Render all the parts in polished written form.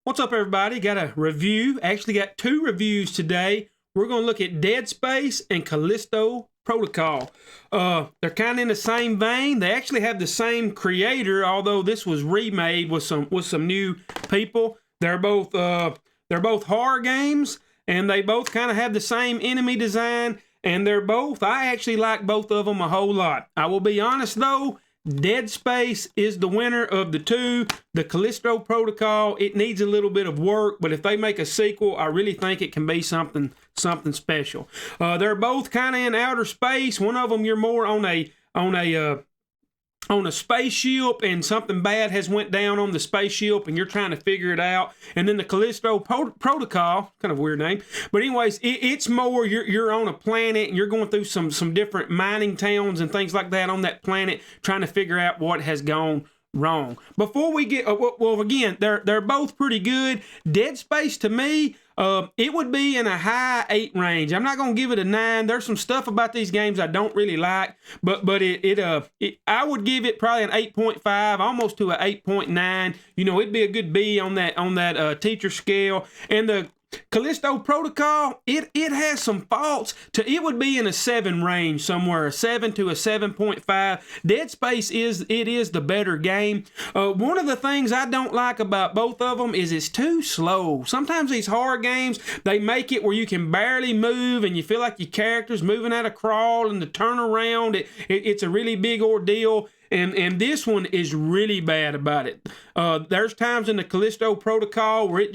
What's up, everybody? Got a review. Actually got two reviews today. We're going to look at Dead Space and Callisto Protocol. They're kind of in the same vein. They actually have the same creator, although this was remade with some new people. They're both horror games, and they both kind of have the same enemy design. And I actually like both of them a whole lot. I will be honest though, Dead Space is the winner of the two. The Callisto Protocol, it needs a little bit of work, but if they make a sequel, I really think it can be something special. They're both kind of in outer space. One of them you're more on a spaceship, and something bad has went down on the spaceship and you're trying to figure it out. And then the Callisto Protocol, kind of a weird name, but anyways, it's more you're on a planet and you're going through some different mining towns and things like that on that planet, trying to figure out what has gone wrong. Before we get well, again, they're both pretty good. Dead Space, to me, it would be in a high 8 range. I'm not gonna give it a 9. There's some stuff about these games I don't really like, but I would give it probably an 8.5, almost to a 8.9. You know, it'd be a good B on that teacher scale. And the Callisto Protocol, it has some faults. It would be in a 7 range somewhere, a 7 to a 7.5. Dead Space is the better game. One of the things I don't like about both of them is it's too slow. Sometimes these horror games, they make it where you can barely move and you feel like your character's moving at a crawl, and to turn around, it's a really big ordeal. And this one is really bad about it. There's times in the Callisto Protocol where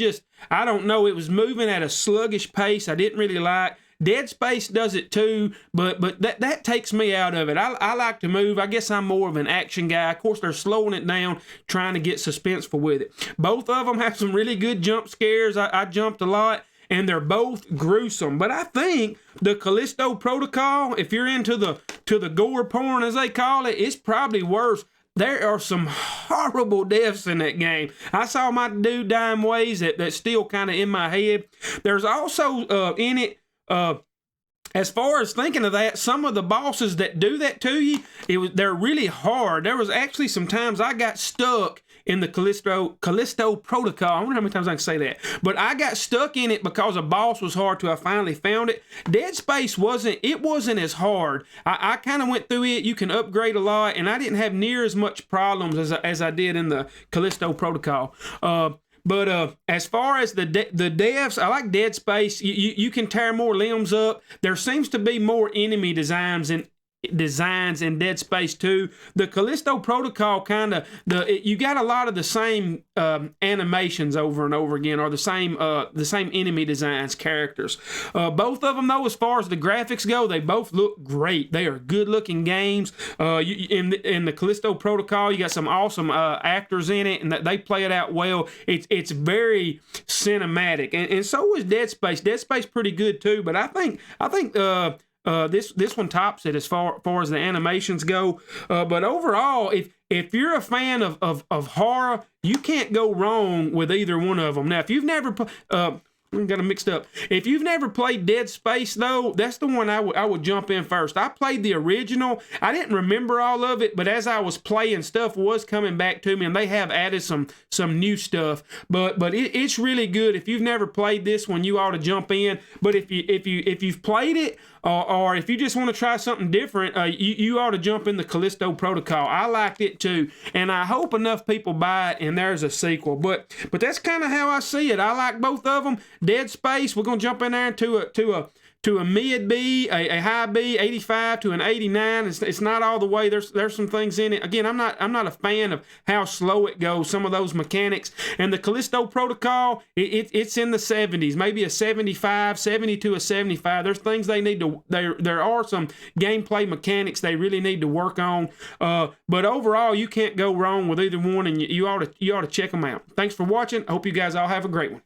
I don't know, it was moving at a sluggish pace I didn't really like. Dead Space does it too, but that takes me out of it. I like to move. I guess I'm more of an action guy. Of course, they're slowing it down, trying to get suspenseful with it. Both of them have some really good jump scares. I jumped a lot. And they're both gruesome. But I think the Callisto Protocol, if you're into the gore porn, as they call it, it's probably worse. There are some horrible deaths in that game. I saw my dude die in ways that's still kind of in my head. There's also in it, as far as thinking of that, some of the bosses that do that to you, they're really hard. There was actually some times I got stuck in the Callisto Protocol. I wonder how many times I can say that. But I got stuck in it because a boss was hard till I finally found it. Dead Space wasn't as hard. I kind of went through it. You can upgrade a lot, and I didn't have near as much problems as I did in the Callisto Protocol. But as far as the deaths, I like Dead Space. You can tear more limbs up. There seems to be more enemy designs in Dead Space 2. The Callisto Protocol you got a lot of the same animations over and over again, or the same enemy designs, characters. Both of them though, as far as the graphics go, they both look great. They are good looking games. In the Callisto Protocol, you got some awesome actors in it, and they play it out well. It's very cinematic, and so is Dead Space. Dead Space pretty good too, but I think this one tops it as far as the animations go. But overall, if you're a fan of horror, you can't go wrong with either one of them. Now, if you've never got them mixed up. If you've never played Dead Space, though, that's the one I would jump in first. I played the original. I didn't remember all of it, but as I was playing, stuff was coming back to me, and they have added some new stuff. But it's really good. If you've never played this one, you ought to jump in. But if you've played it, or if you just want to try something different, you ought to jump in the Callisto Protocol. I liked it too, and I hope enough people buy it and there's a sequel. But that's kind of how I see it. I like both of them. Dead Space, we're gonna jump in there to a mid B, a high B, 85 to an 89. It's not all the way. There's some things in it. Again, I'm not a fan of how slow it goes, some of those mechanics. And the Callisto Protocol, it's in the 70s, maybe a 75, 70 to a 75. There's things they need to, there are some gameplay mechanics they really need to work on. But overall, you can't go wrong with either one, and you ought to check them out. Thanks for watching. I hope you guys all have a great one.